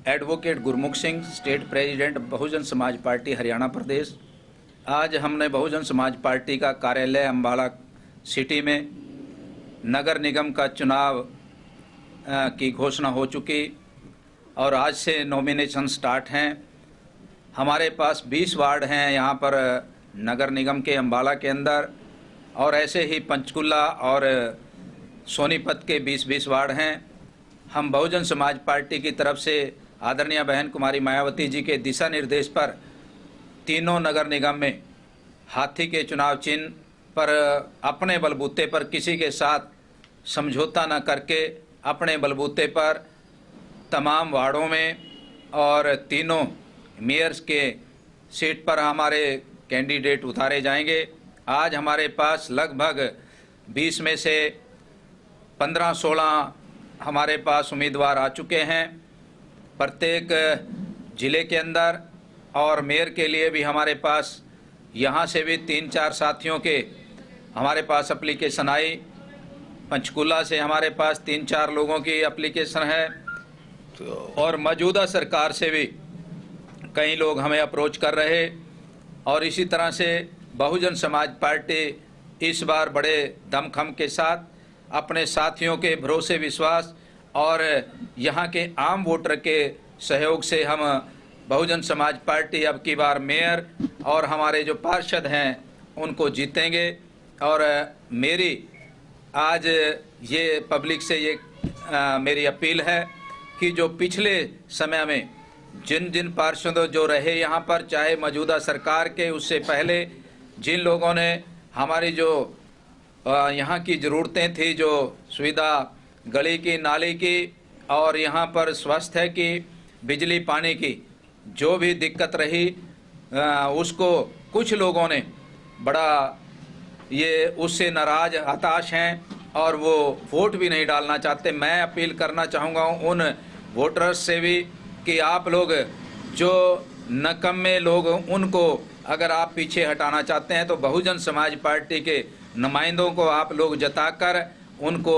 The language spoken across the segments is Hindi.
एडवोकेट गुरमुख Singh, state president Bahujan Samaj party Haryana प्रदेश। आज हमने बहुजन समाज पार्टी का कार्यालय अम्बाला सिटी में नगर निगम का चुनाव की घोषणा हो चुकी और आज से नॉमिनेशन स्टार्ट हैं। हमारे पास 20 वार्ड हैं यहाँ पर नगर निगम के अम्बाला के अंदर, और ऐसे ही पंचकुला और सोनीपत के 20-20 वार्ड हैं। हम बहुजन समाज पार्टी की तरफ से आदरणीय बहन कुमारी मायावती जी के दिशा निर्देश पर तीनों नगर निगम में हाथी के चुनाव चिन्ह पर अपने बलबूते पर किसी के साथ समझौता न करके अपने बलबूते पर तमाम वार्डों में और तीनों मेयर्स के सीट पर हमारे कैंडिडेट उतारे जाएंगे। आज हमारे पास लगभग 20 में से 15-16 हमारे पास उम्मीदवार आ चुके हैं प्रत्येक ज़िले के अंदर, और मेयर के लिए भी हमारे पास यहाँ से भी 3-4 साथियों के हमारे पास एप्लीकेशन आई। पंचकुला से हमारे पास 3-4 लोगों की एप्लीकेशन है, और मौजूदा सरकार से भी कई लोग हमें अप्रोच कर रहे। और इसी तरह से बहुजन समाज पार्टी इस बार बड़े दमखम के साथ अपने साथियों के भरोसे विश्वास और यहाँ के आम वोटर के सहयोग से हम बहुजन समाज पार्टी अब की बार मेयर और हमारे जो पार्षद हैं उनको जीतेंगे। और मेरी आज ये पब्लिक से ये मेरी अपील है कि जो पिछले समय में जिन जिन पार्षदों जो रहे यहाँ पर, चाहे मौजूदा सरकार के उससे पहले जिन लोगों ने हमारी जो यहाँ की ज़रूरतें थी, जो सुविधा गली की, नाली की और यहाँ पर स्वास्थ्य की, बिजली पानी की जो भी दिक्कत रही, उसको कुछ लोगों ने बड़ा ये उससे नाराज़ हताश हैं और वो वोट भी नहीं डालना चाहते। मैं अपील करना चाहूँगा उन वोटर्स से भी कि आप लोग जो नकम्मे लोग उनको अगर आप पीछे हटाना चाहते हैं तो बहुजन समाज पार्टी के नुमाइंदों को आप लोग जताकर उनको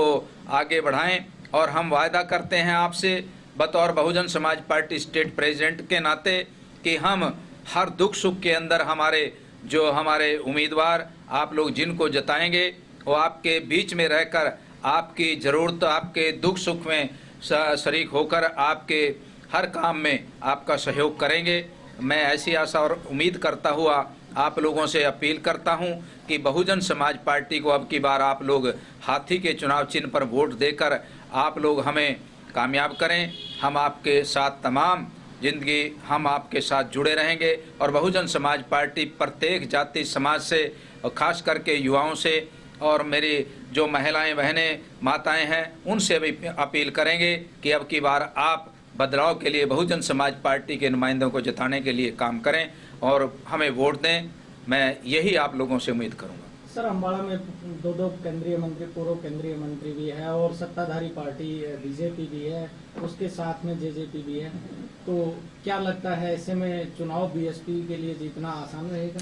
आगे बढ़ाएं। और हम वायदा करते हैं आपसे बतौर Bahujan Samaj party state president के नाते कि हम हर दुख सुख के अंदर हमारे उम्मीदवार आप लोग जिनको जताएंगे वो आपके बीच में रहकर आपकी ज़रूरत, आपके दुख सुख में शरीक होकर आपके हर काम में आपका सहयोग करेंगे। मैं ऐसी आशा और उम्मीद करता हुआ आप लोगों से अपील करता हूं कि बहुजन समाज पार्टी को अब की बार आप लोग हाथी के चुनाव चिन्ह पर वोट देकर आप लोग हमें कामयाब करें। हम आपके साथ तमाम ज़िंदगी हम आपके साथ जुड़े रहेंगे, और बहुजन समाज पार्टी प्रत्येक जाति समाज से और ख़ास करके युवाओं से और मेरी जो महिलाएं, बहनें, माताएं हैं उनसे भी अपील करेंगे कि अब की बार आप बदलाव के लिए बहुजन समाज पार्टी के नुमाइंदों को जिताने के लिए काम करें और हमें वोट दें। मैं यही आप लोगों से उम्मीद करूंगा। सर, अम्बाला में दो केंद्रीय मंत्री, पूर्व केंद्रीय मंत्री भी है और सत्ताधारी पार्टी बीजेपी भी है, उसके साथ में जेजेपी भी है, तो क्या लगता है ऐसे में चुनाव बीएसपी के लिए जीतना आसान रहेगा?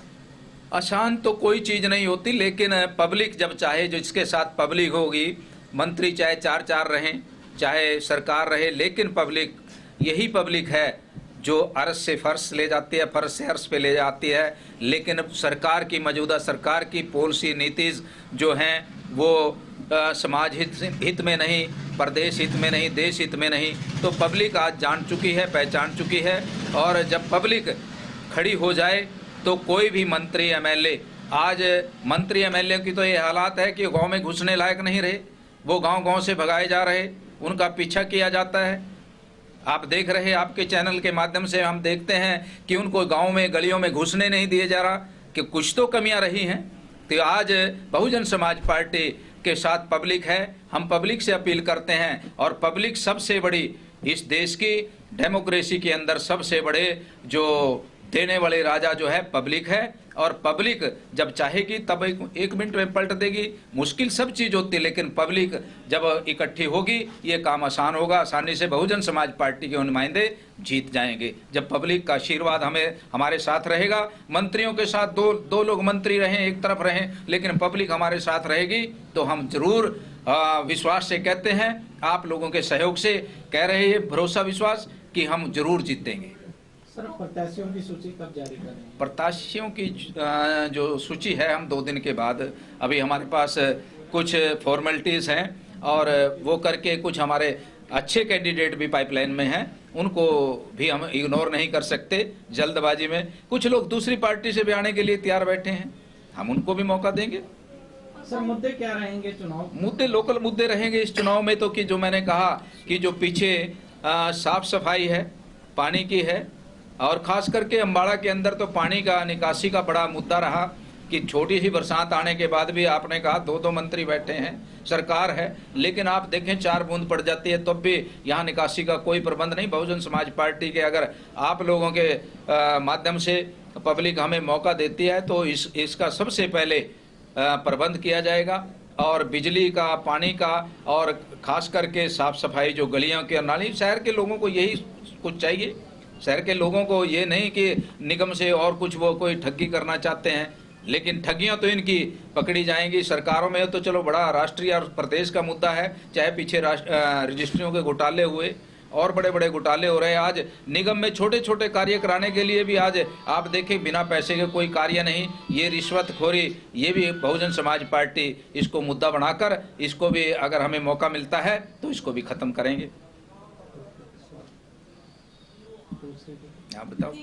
आसान तो कोई चीज़ नहीं होती, लेकिन पब्लिक जब चाहे, जिसके साथ पब्लिक होगी, मंत्री चाहे 4-4 रहें, चाहे सरकार रहे, लेकिन पब्लिक यही पब्लिक है जो अर्श से फर्श ले जाती है, फर्श से अर्श पे ले जाती है। लेकिन सरकार की, मौजूदा सरकार की पॉलिसी नीतिज जो हैं वो समाज हित में नहीं, प्रदेश हित में नहीं, देश हित में नहीं, तो पब्लिक आज जान चुकी है, पहचान चुकी है। और जब पब्लिक खड़ी हो जाए तो कोई भी मंत्री एमएलए, आज मंत्री एमएलए की तो ये हालात है कि गांव में घुसने लायक नहीं रहे, वो गांव-गांव से भगाए जा रहे, उनका पीछा किया जाता है। आप देख रहे, आपके चैनल के माध्यम से हम देखते हैं कि उनको गांव में, गलियों में घुसने नहीं दिया जा रहा, कि कुछ तो कमियां रही हैं। तो आज बहुजन समाज पार्टी के साथ पब्लिक है, हम पब्लिक से अपील करते हैं, और पब्लिक सबसे बड़ी, इस देश की डेमोक्रेसी के अंदर सबसे बड़े जो देने वाले राजा जो है पब्लिक है, और पब्लिक जब चाहेगी तब 1 मिनट में पलट देगी। मुश्किल सब चीज़ होती है, लेकिन पब्लिक जब इकट्ठी होगी ये काम आसान होगा। आसानी से बहुजन समाज पार्टी के नुमाइंदे जीत जाएंगे जब पब्लिक का आशीर्वाद हमारे साथ रहेगा। मंत्रियों के साथ दो लोग मंत्री रहें, एक तरफ रहें, लेकिन पब्लिक हमारे साथ रहेगी तो हम जरूर विश्वास से कहते हैं, आप लोगों के सहयोग से कह रहे हैं, भरोसा विश्वास कि हम जरूर जीतेंगे। सर, प्रत्याशियों की सूची कब जारी करेंगे? प्रत्याशियों की जो सूची है, हम 2 दिन के बाद, अभी हमारे पास कुछ फॉर्मेलिटीज़ हैं और वो करके कुछ हमारे अच्छे कैंडिडेट भी पाइपलाइन में हैं, उनको भी हम इग्नोर नहीं कर सकते जल्दबाजी में। कुछ लोग दूसरी पार्टी से भी आने के लिए तैयार बैठे हैं, हम उनको भी मौका देंगे। सर, मुद्दे क्या रहेंगे चुनाव? मुद्दे लोकल मुद्दे रहेंगे इस चुनाव में, तो कि जो मैंने कहा कि जो पीछे साफ सफाई है, पानी की है, और खास करके अम्बाड़ा के अंदर तो पानी का निकासी का बड़ा मुद्दा रहा कि छोटी सी बरसात आने के बाद भी आपने कहा 2-2 मंत्री बैठे हैं, सरकार है, लेकिन आप देखें 4 बूंद पड़ जाती है तब भी यहाँ निकासी का कोई प्रबंध नहीं। बहुजन समाज पार्टी के अगर आप लोगों के माध्यम से पब्लिक हमें मौका देती है तो इसका सबसे पहले प्रबंध किया जाएगा, और बिजली का, पानी का, और खास करके साफ सफाई, जो गलियों के नाली, शहर के लोगों को यही कुछ चाहिए। शहर के लोगों को ये नहीं कि निगम से और कुछ वो कोई ठगी करना चाहते हैं, लेकिन ठगियां तो इनकी पकड़ी जाएंगी। सरकारों में तो चलो बड़ा राष्ट्रीय और प्रदेश का मुद्दा है, चाहे पीछे रजिस्ट्रियों के घोटाले हुए और बड़े बड़े घोटाले हो रहे हैं। आज निगम में छोटे छोटे कार्य कराने के लिए भी आज आप देखें बिना पैसे के कोई कार्य नहीं। ये रिश्वतखोरी, ये भी बहुजन समाज पार्टी इसको मुद्दा बनाकर, इसको भी अगर हमें मौका मिलता है तो इसको भी खत्म करेंगे। आप बताओ।